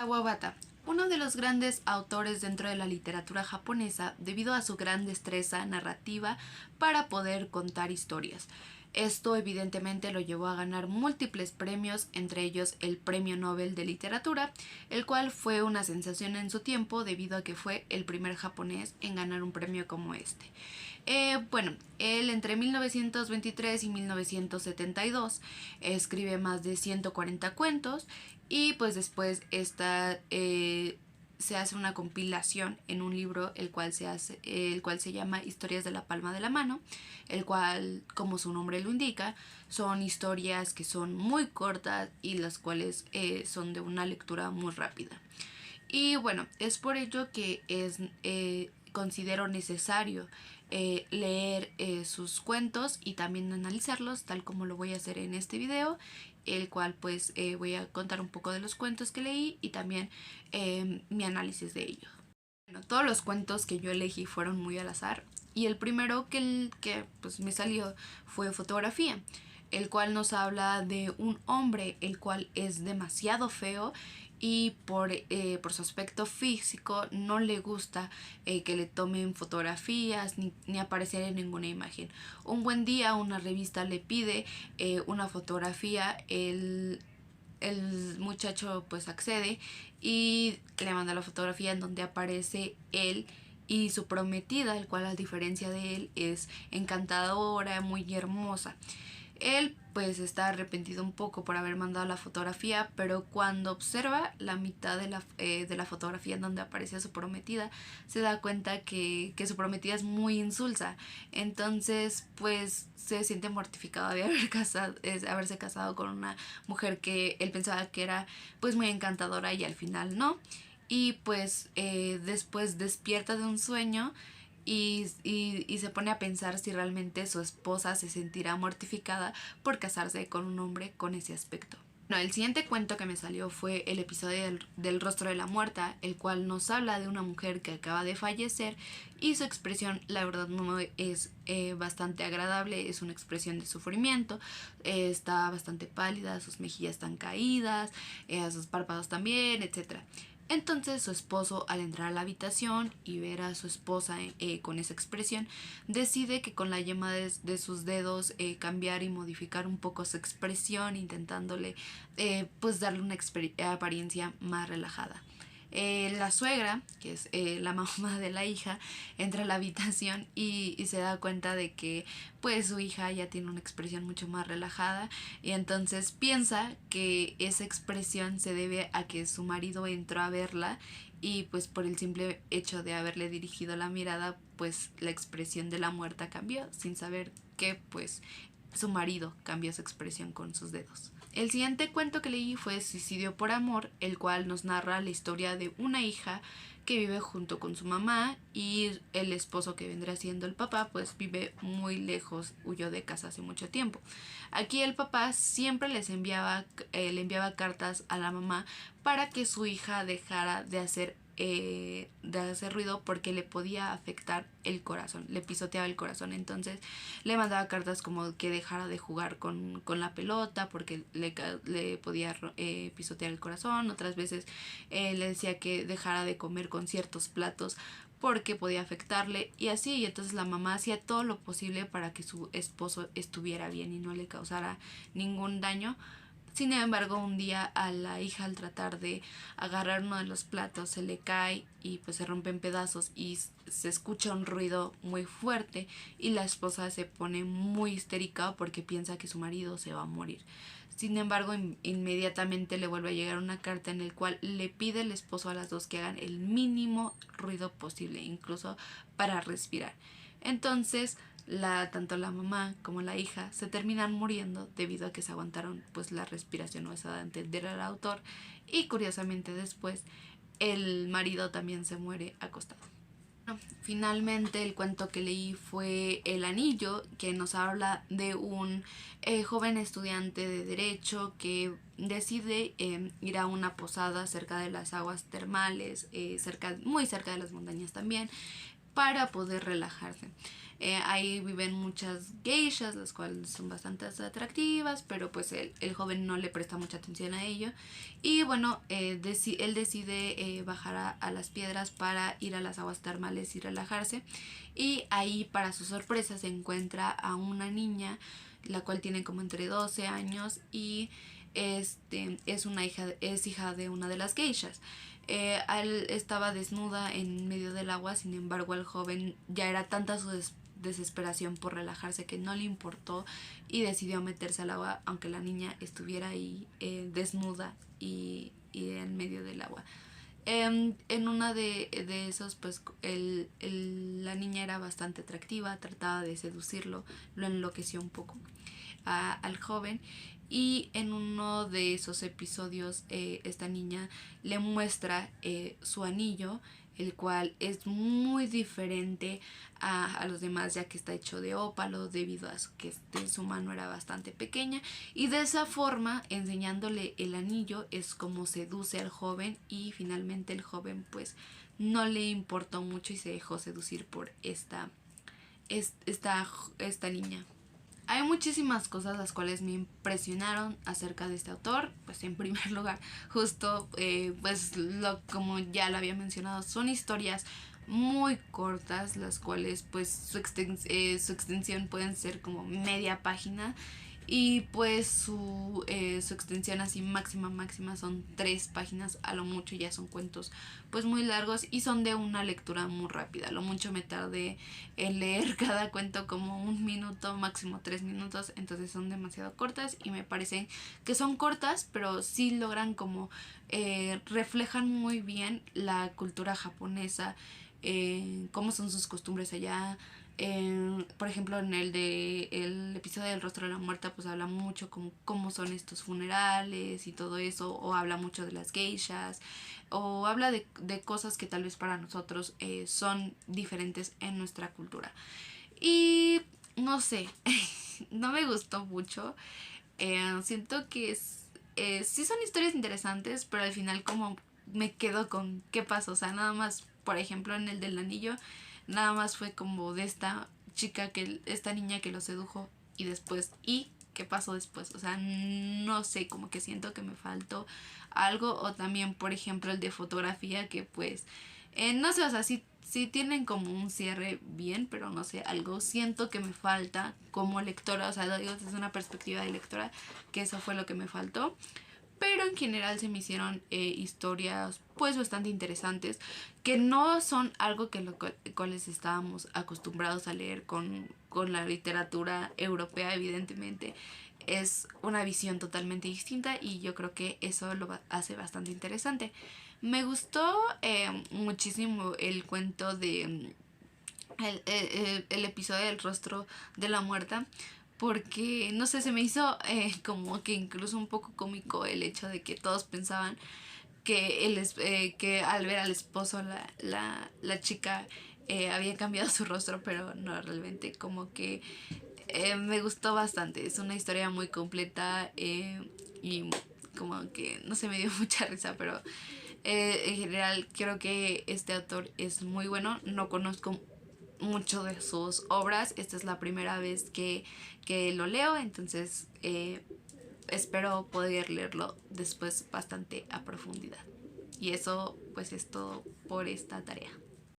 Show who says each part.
Speaker 1: Kawabata, uno de los grandes autores dentro de la literatura japonesa debido a su gran destreza narrativa para poder contar historias. Esto evidentemente lo llevó a ganar múltiples premios, entre ellos el Premio Nobel de Literatura, el cual fue una sensación en su tiempo debido a que fue el primer japonés en ganar un premio como este. Él entre 1923 y 1972 escribe más de 140 cuentos y pues después se hace una compilación en un libro el cual se llama Historias de la palma de la mano, el cual, como su nombre lo indica, son historias que son muy cortas y las cuales son de una lectura muy rápida. Y bueno, es por ello que considero necesario leer sus cuentos y también analizarlos, tal como lo voy a hacer en este video, el cual pues voy a contar un poco de los cuentos que leí y también mi análisis de ellos. Bueno, todos los cuentos que yo elegí fueron muy al azar y el primero que pues me salió fue Fotografía, el cual nos habla de un hombre el cual es demasiado feo y por su aspecto físico no le gusta que le tomen fotografías ni aparecer en ninguna imagen. Un buen día una revista le pide una fotografía, el muchacho pues accede y le manda la fotografía en donde aparece él y su prometida, el cual a diferencia de él es encantadora, muy hermosa. Él pues está arrepentido un poco por haber mandado la fotografía, pero cuando observa la mitad de la fotografía en donde aparece a su prometida, se da cuenta que su prometida es muy insulsa. Entonces pues se siente mortificado de haberse casado con una mujer que él pensaba que era pues muy encantadora y al final no. Y pues después despierta de un sueño y se pone a pensar si realmente su esposa se sentirá mortificada por casarse con un hombre con ese aspecto. No, el siguiente cuento que me salió fue el episodio del rostro de la muerta, el cual nos habla de una mujer que acaba de fallecer y su expresión la verdad no es bastante agradable, es una expresión de sufrimiento, está bastante pálida, sus mejillas están caídas, sus párpados también, etc. Entonces su esposo, al entrar a la habitación y ver a su esposa con esa expresión, decide que con la yema de sus dedos cambiar y modificar un poco su expresión, intentándole pues darle una apariencia más relajada. La suegra, que es la mamá de la hija, entra a la habitación y se da cuenta de que pues su hija ya tiene una expresión mucho más relajada y entonces piensa que esa expresión se debe a que su marido entró a verla y pues por el simple hecho de haberle dirigido la mirada pues la expresión de la muerta cambió sin saber que pues su marido cambió su expresión con sus dedos. El siguiente cuento que leí fue Suicidio por amor, el cual nos narra la historia de una hija que vive junto con su mamá y el esposo, que vendrá siendo el papá, pues vive muy lejos, huyó de casa hace mucho tiempo. Aquí el papá siempre le enviaba cartas a la mamá para que su hija dejara de hacer ruido porque le podía afectar el corazón, le pisoteaba el corazón. Entonces le mandaba cartas como que dejara de jugar con la pelota porque le podía pisotear el corazón. Otras veces le decía que dejara de comer con ciertos platos porque podía afectarle y así. Y entonces la mamá hacía todo lo posible para que su esposo estuviera bien y no le causara ningún daño. Sin embargo, un día a la hija, al tratar de agarrar uno de los platos, se le cae y pues se rompe en pedazos y se escucha un ruido muy fuerte y la esposa se pone muy histérica porque piensa que su marido se va a morir. Sin embargo, inmediatamente le vuelve a llegar una carta en la cual le pide el esposo a las dos que hagan el mínimo ruido posible, incluso para respirar. Entonces, tanto la mamá como la hija se terminan muriendo debido a que se aguantaron pues la respiración, o esa de entender al autor, y curiosamente después el marido también se muere acostado. Finalmente el cuento que leí fue El Anillo, que nos habla de un joven estudiante de derecho que decide ir a una posada cerca de las aguas termales, muy cerca de las montañas también, para poder relajarse. Ahí viven muchas geishas, las cuales son bastante atractivas, pero pues el joven no le presta mucha atención a ello. Y bueno, él decide bajar a las piedras para ir a las aguas termales y relajarse. Y ahí, para su sorpresa, se encuentra a una niña, la cual tiene como entre 12 años y es hija de una de las geishas. Él estaba desnuda en medio del agua, sin embargo el joven ya era tanta su desesperación por relajarse que no le importó y decidió meterse al agua aunque la niña estuviera ahí desnuda y en medio del agua. En una de esos, pues la niña era bastante atractiva, trataba de seducirlo, lo enloqueció un poco al joven. Y en uno de esos episodios esta niña le muestra su anillo, el cual es muy diferente a los demás, ya que está hecho de ópalo debido a que su mano era bastante pequeña. Y de esa forma, enseñándole el anillo, es como seduce al joven, y finalmente el joven pues no le importó mucho y se dejó seducir por esta niña. Hay muchísimas cosas las cuales me impresionaron acerca de este autor. Pues en primer lugar, justo pues como ya lo había mencionado, son historias muy cortas, las cuales pues su extensión pueden ser como media página, y pues su extensión así máxima son 3 páginas a lo mucho. Ya son cuentos pues muy largos y son de una lectura muy rápida. A lo mucho me tardé en leer cada cuento como 1 minuto, máximo 3 minutos, entonces son demasiado cortas y me parecen que son cortas pero sí logran como reflejan muy bien la cultura japonesa, cómo son sus costumbres allá. Por ejemplo, en el episodio del rostro de la muerta, pues habla mucho como cómo son estos funerales y todo eso, o habla mucho de las geishas, o habla de cosas que tal vez para nosotros son diferentes en nuestra cultura. Y no sé, no me gustó mucho. Siento que sí son historias interesantes, pero al final como me quedo con qué pasó. O sea, nada más, por ejemplo, en el del anillo, nada más fue como de esta esta niña que lo sedujo, y después, ¿y qué pasó después? O sea, no sé, como que siento que me faltó algo. O también, por ejemplo, el de fotografía, que pues, no sé, o sea, sí tienen como un cierre bien, pero no sé, algo siento que me falta como lectora. O sea, lo digo desde una perspectiva de lectora, que eso fue lo que me faltó. Pero en general se me hicieron historias pues bastante interesantes, que no son algo que cuales estábamos acostumbrados a leer con la literatura europea. Evidentemente es una visión totalmente distinta, y yo creo que eso lo hace bastante interesante. Me gustó muchísimo el cuento de el episodio del rostro de la muerta, porque no sé, se me hizo como que incluso un poco cómico el hecho de que todos pensaban que al ver al esposo la chica había cambiado su rostro, pero no, realmente como que me gustó bastante. Es una historia muy completa, y como que no sé, me dio mucha risa, pero en general creo que este autor es muy bueno. No conozco mucho de sus obras, esta es la primera vez que lo leo, entonces espero poder leerlo después bastante a profundidad. Y eso pues es todo por esta tarea.